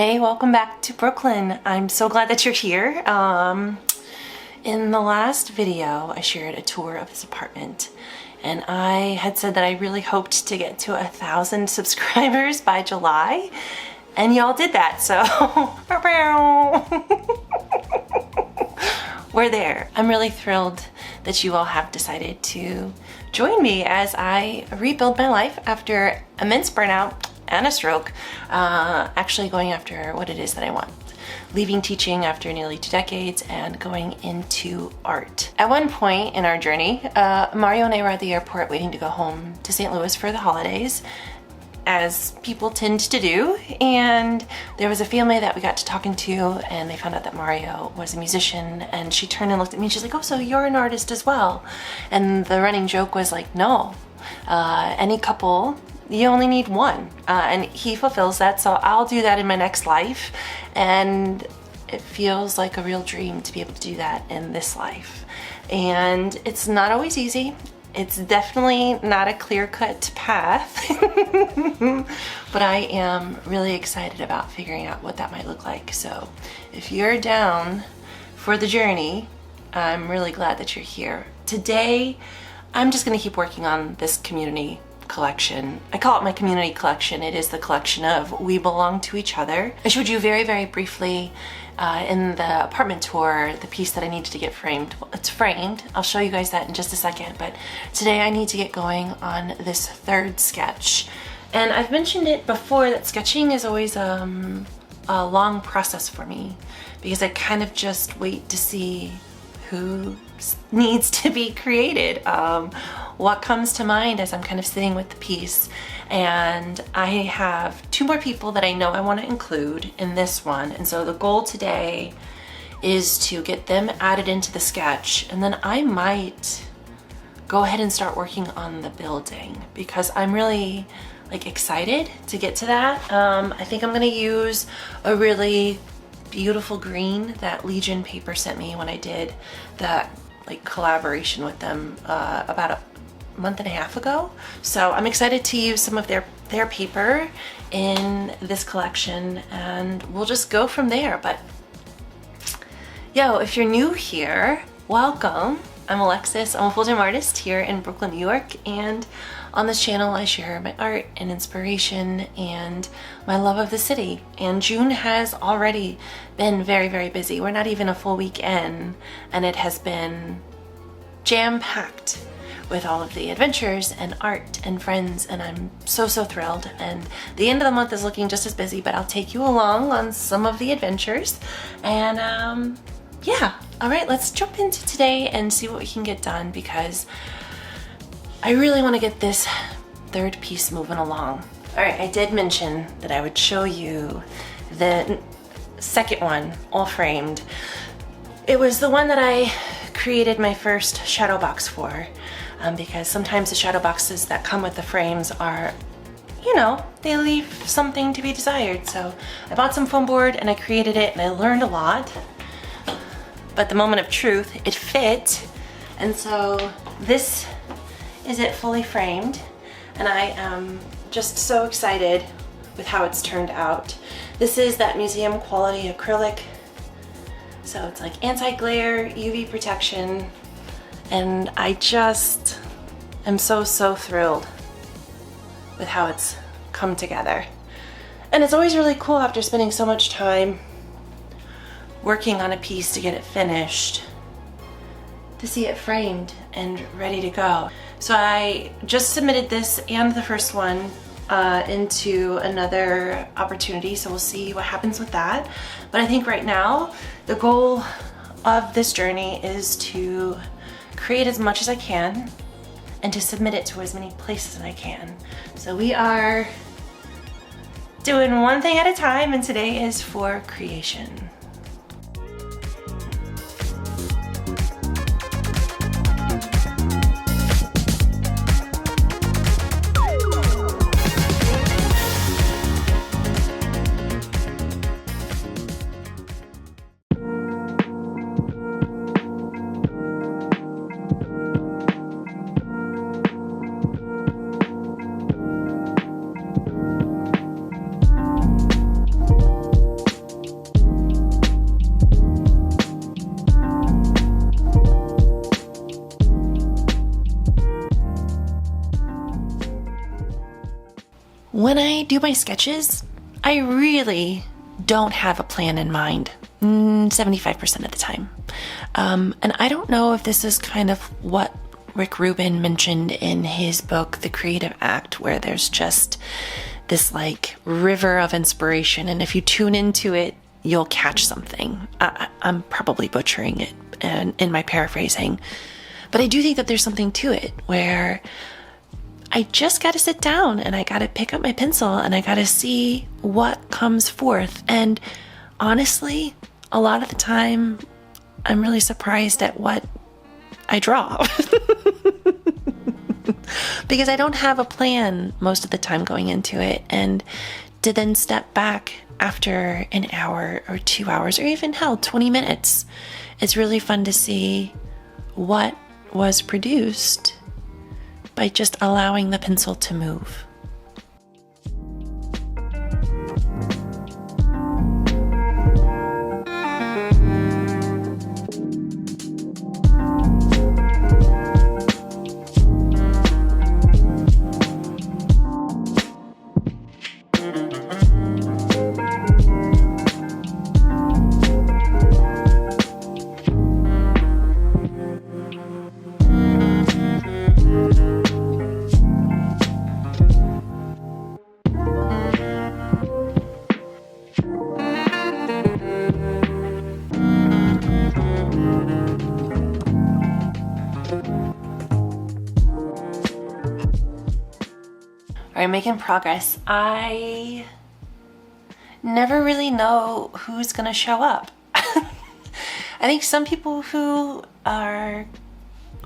Hey, welcome back to Brooklyn. I'm so glad that you're here. In the last video, I shared a tour of this apartment, and I had said that I really hoped to get to 1,000 subscribers by July, and y'all did that, so we're there. I'm really thrilled that you all have decided to join me as I rebuild my life after immense burnout and a stroke, actually going after what it is that I want. Leaving teaching after nearly 2 decades and going into art. At one point in our journey, Mario and I were at the airport waiting to go home to St. Louis for the holidays, as people tend to do, and there was a family that we got to talking to, and they found out that Mario was a musician, and she turned and looked at me and she's like, "Oh, so you're an artist as well?" And the running joke was like, no, any couple, you only need one, and he fulfills that, so I'll do that in my next life, and it feels like a real dream to be able to do that in this life. And it's not always easy. It's definitely not a clear-cut path, but I am really excited about figuring out what that might look like. So if you're down for the journey, I'm really glad that you're here. Today, I'm just gonna keep working on this community collection. I call it my community collection. It is the collection of We Belong to Each Other. I showed you very, very briefly in the apartment tour the piece that I needed to get framed. Well, it's framed. I'll show you guys that in just a second, but today I need to get going on this third sketch. And I've mentioned it before that sketching is always a long process for me, because I kind of just wait to see who needs to be created, what comes to mind as I'm kind of sitting with the piece. And I have 2 more people that I know I want to include in this one, and so the goal today is to get them added into the sketch, and then I might go ahead and start working on the building, because I'm really excited to get to that. I think I'm gonna use a really beautiful green that Legion Paper sent me when I did that collaboration with them about a month and a half ago. So I'm excited to use some of their paper in this collection, and we'll just go from there. But yo, if you're new here, welcome. I'm Alexis. I'm a full-time artist here in Brooklyn, New York, and on this channel I share my art and inspiration and my love of the city. And June has already been very, very busy. We're not even a full week in, and it has been jam-packed with all of the adventures and art and friends, and I'm so thrilled. And the end of the month is looking just as busy, but I'll take you along on some of the adventures. And yeah, all right, let's jump into today and see what we can get done, because I really want to get this third piece moving along. All right, I did mention that I would show you the second one, all framed. It was the one that I created my first shadow box for, because sometimes the shadow boxes that come with the frames are, you know, they leave something to be desired. So I bought some foam board and I created it, and I learned a lot. But the moment of truth, it fit. And so this is it fully framed, and I am just so excited with how it's turned out. This is that museum quality acrylic, so it's like anti-glare, UV protection, and I just am so thrilled with how it's come together. And it's always really cool after spending so much time working on a piece to get it finished, to see it framed and ready to go. So I just submitted this and the first one into another opportunity, so we'll see what happens with that. But I think right now the goal of this journey is to create as much as I can and to submit it to as many places as I can. So we are doing one thing at a time, and today is for creation. When I do my sketches, I really don't have a plan in mind 75% of the time. And I don't know if this is kind of what Rick Rubin mentioned in his book, The Creative Act, where there's just this like river of inspiration. And if you tune into it, you'll catch something. I'm probably butchering it in my paraphrasing, but I do think that there's something to it where I just got to sit down and I got to pick up my pencil and I got to see what comes forth. And honestly, a lot of the time, I'm really surprised at what I draw. Because I don't have a plan most of the time going into it. And to then step back after an hour or 2 hours or even 20 minutes, it's really fun to see what was produced by just allowing the pencil to move. All right, making progress. I never really know who's gonna show up. I think some people who are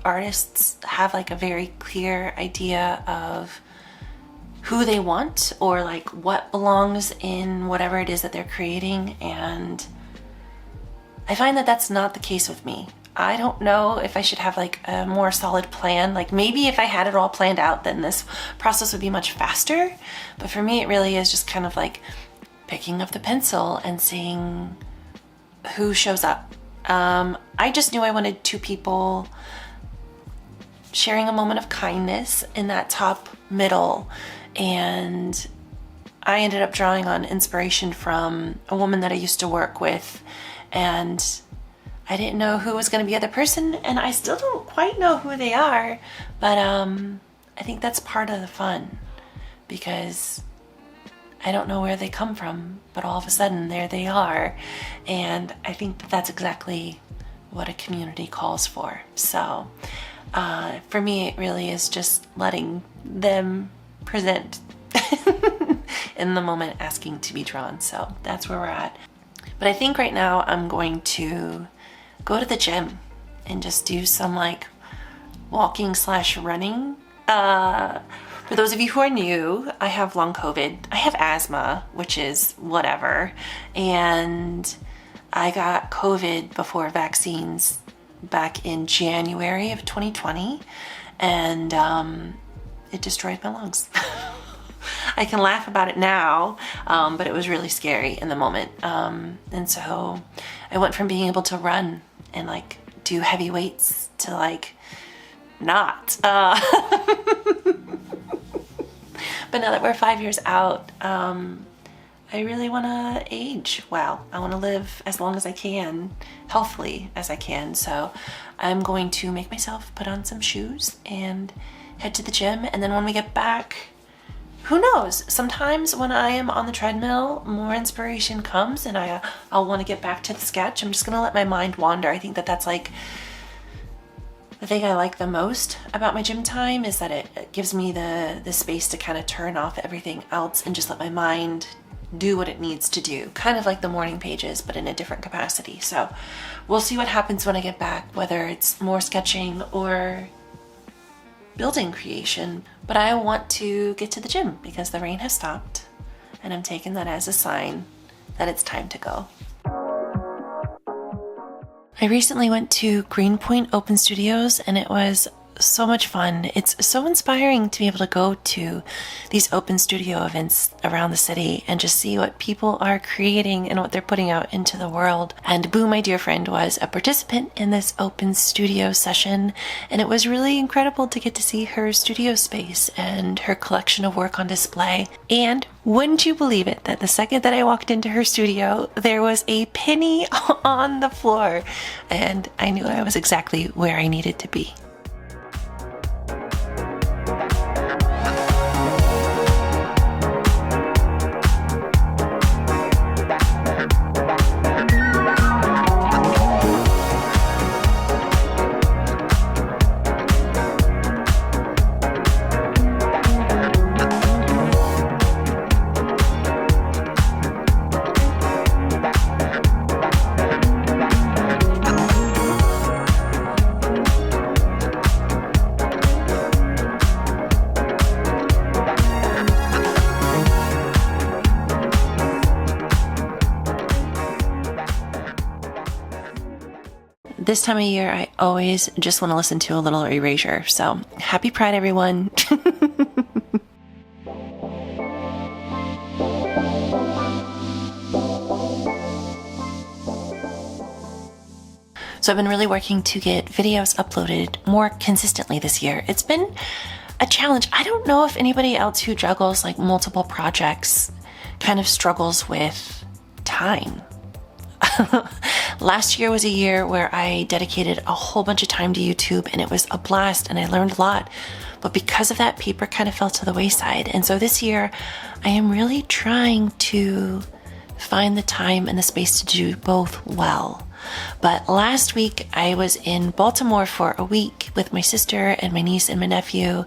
artists have like a very clear idea of who they want or like what belongs in whatever it is that they're creating, and I find that that's not the case with me. I don't know if I should have like a more solid plan. Like maybe if I had it all planned out, then this process would be much faster. But for me, it really is just kind of like picking up the pencil and seeing who shows up. I just knew I wanted 2 people sharing a moment of kindness in that top middle. And I ended up drawing on inspiration from a woman that I used to work with, and I didn't know who was going to be the other person, and I still don't quite know who they are, but I think that's part of the fun, because I don't know where they come from, but all of a sudden there they are, and I think that that's exactly what a community calls for. So for me, it really is just letting them present in the moment, asking to be drawn. So that's where we're at. But I think right now I'm going to go to the gym and just do some like walking/running. For those of you who are new, I have long COVID. I have asthma, which is whatever. And I got COVID before vaccines back in January of 2020. And it destroyed my lungs. I can laugh about it now, but it was really scary in the moment. And so I went from being able to run and like do heavy weights to like not. But now that we're 5 years out, I really want to age well. I want to live as long as I can, healthily as I can. So I'm going to make myself put on some shoes and head to the gym. And then when we get back, who knows? Sometimes when I am on the treadmill, more inspiration comes and I'll want to get back to the sketch. I'm just going to let my mind wander. I think that that's like the thing I like the most about my gym time, is that it gives me the space to kind of turn off everything else and just let my mind do what it needs to do. Kind of like the morning pages, but in a different capacity. So we'll see what happens when I get back, whether it's more sketching or building creation. But I want to get to the gym because the rain has stopped, and I'm taking that as a sign that it's time to go. I recently went to Greenpoint Open Studios, and it was so much fun. It's so inspiring to be able to go to these open studio events around the city and just see what people are creating and what they're putting out into the world. And Boo, my dear friend, was a participant in this open studio session, and it was really incredible to get to see her studio space and her collection of work on display. And wouldn't you believe it that the second that I walked into her studio, there was a penny on the floor, and I knew I was exactly where I needed to be. This time of year, I always just want to listen to a little Erasure. So, happy Pride, everyone. So I've been really working to get videos uploaded more consistently this year. It's been a challenge. I don't know if anybody else who juggles like multiple projects kind of struggles with time. Last year was a year where I dedicated a whole bunch of time to YouTube, and it was a blast and I learned a lot. But because of that, paper kind of fell to the wayside. And so this year I am really trying to find the time and the space to do both well. But last week I was in Baltimore for a week with my sister and my niece and my nephew,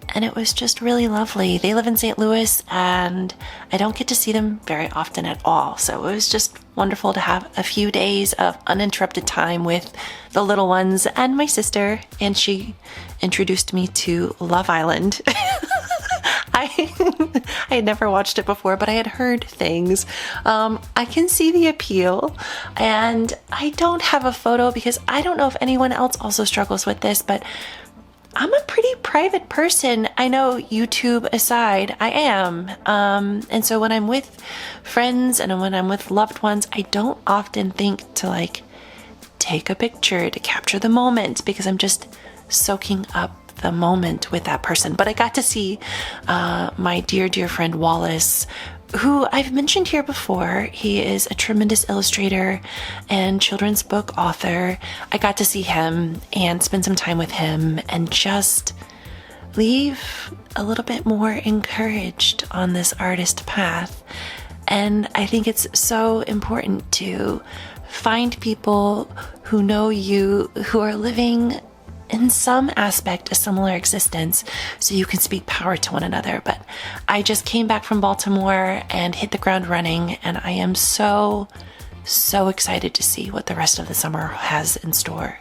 and it was just really lovely. They live in St. Louis and I don't get to see them very often at all. So it was just wonderful to have a few days of uninterrupted time with the little ones and my sister. And she introduced me to Love Island. I had never watched it before, but I had heard things. I can see the appeal, and I don't have a photo because I don't know if anyone else also struggles with this, but I'm a pretty private person. I know, YouTube aside, I am. And so when I'm with friends and when I'm with loved ones, I don't often think to like take a picture to capture the moment because I'm just soaking up the moment with that person. But I got to see my dear, dear friend Wallace, who I've mentioned here before. He is a tremendous illustrator and children's book author. I got to see him and spend some time with him and just leave a little bit more encouraged on this artist path. And I think it's so important to find people who know you, who are living in some aspect a similar existence, so you can speak power to one another. But I just came back from Baltimore and hit the ground running, and I am so excited to see what the rest of the summer has in store.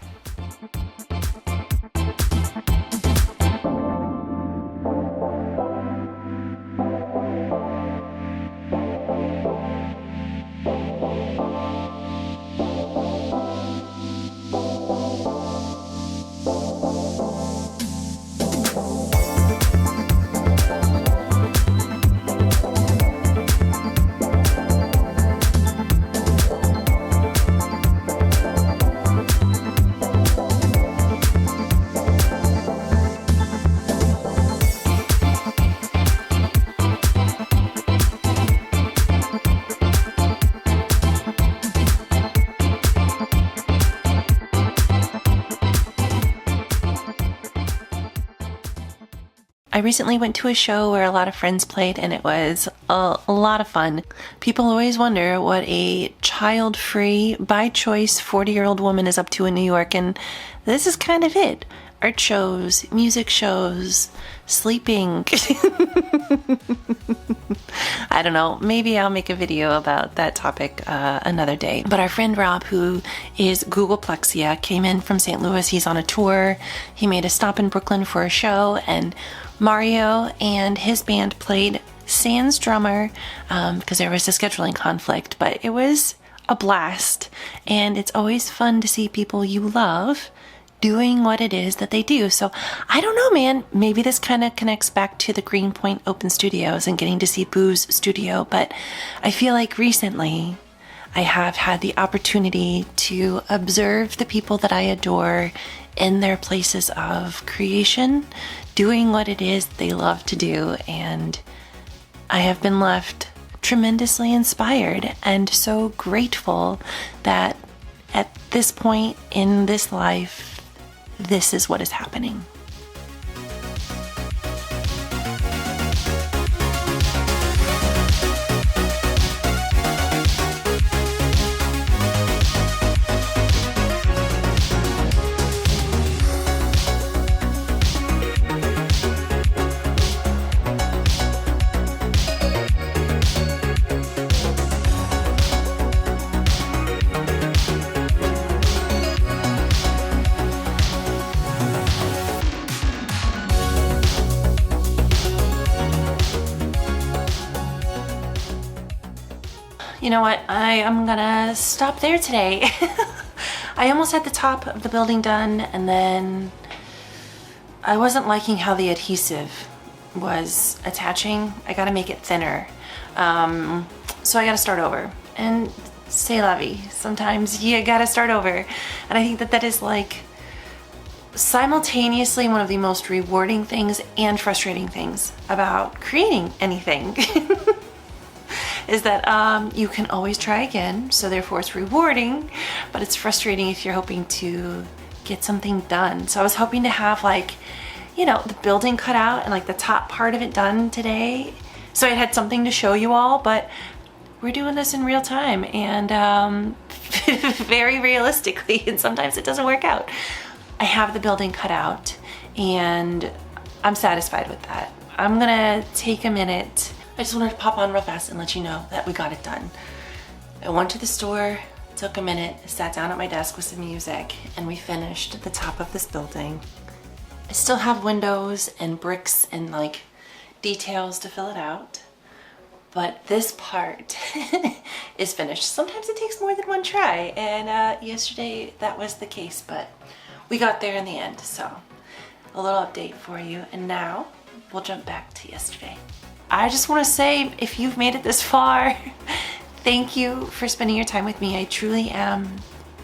I recently went to a show where a lot of friends played, and it was a lot of fun. People always wonder what a child-free, by choice, 40-year-old woman is up to in New York, and this is kind of it. Art shows, music shows, sleeping. I don't know, maybe I'll make a video about that topic another day. But our friend Rob, who is Googleplexia, came in from St. Louis. He's on a tour. He made a stop in Brooklyn for a show, and Mario and his band played sans drummer because there was a scheduling conflict, but it was a blast. And it's always fun to see people you love doing what it is that they do. So I don't know, man, maybe this kind of connects back to the Greenpoint Open Studios and getting to see Boo's studio, but I feel like recently I have had the opportunity to observe the people that I adore in their places of creation, doing what it is they love to do, and I have been left tremendously inspired and so grateful that at this point in this life, this is what is happening. You know what? I am gonna stop there today. I almost had the top of the building done, and then I wasn't liking how the adhesive was attaching. I gotta make it thinner. So I gotta start over. And c'est la vie. Sometimes you gotta start over. And I think that that is like simultaneously one of the most rewarding things and frustrating things about creating anything. Is that you can always try again, so therefore it's rewarding, but it's frustrating if you're hoping to get something done. So I was hoping to have, like, you know, the building cut out and like the top part of it done today, so I had something to show you all, but we're doing this in real time and very realistically, and sometimes it doesn't work out. I have the building cut out and I'm satisfied with that. I'm gonna take a minute. I just wanted to pop on real fast and let you know that we got it done. I went to the store, took a minute, sat down at my desk with some music, and we finished the top of this building. I still have windows and bricks and like details to fill it out, but this part is finished. Sometimes it takes more than one try, and yesterday that was the case, but we got there in the end. So a little update for you, and now we'll jump back to yesterday. I just want to say, if you've made it this far, thank you for spending your time with me. I truly am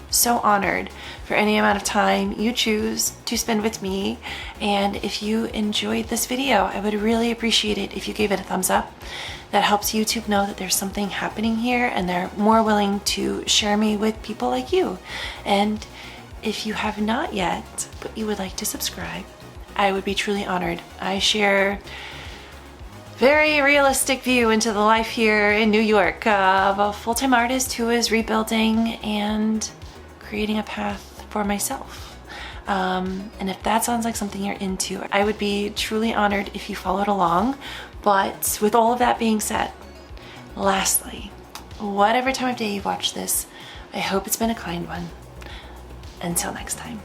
so honored for any amount of time you choose to spend with me. And if you enjoyed this video, I would really appreciate it if you gave it a thumbs up. That helps YouTube know that there's something happening here and they're more willing to share me with people like you. And if you have not yet, but you would like to subscribe, I would be truly honored. I share very realistic view into the life here in New York of a full-time artist who is rebuilding and creating a path for myself. And if that sounds like something you're into, I would be truly honored if you followed along. But with all of that being said, lastly, whatever time of day you've watched this, I hope it's been a kind one. Until next time.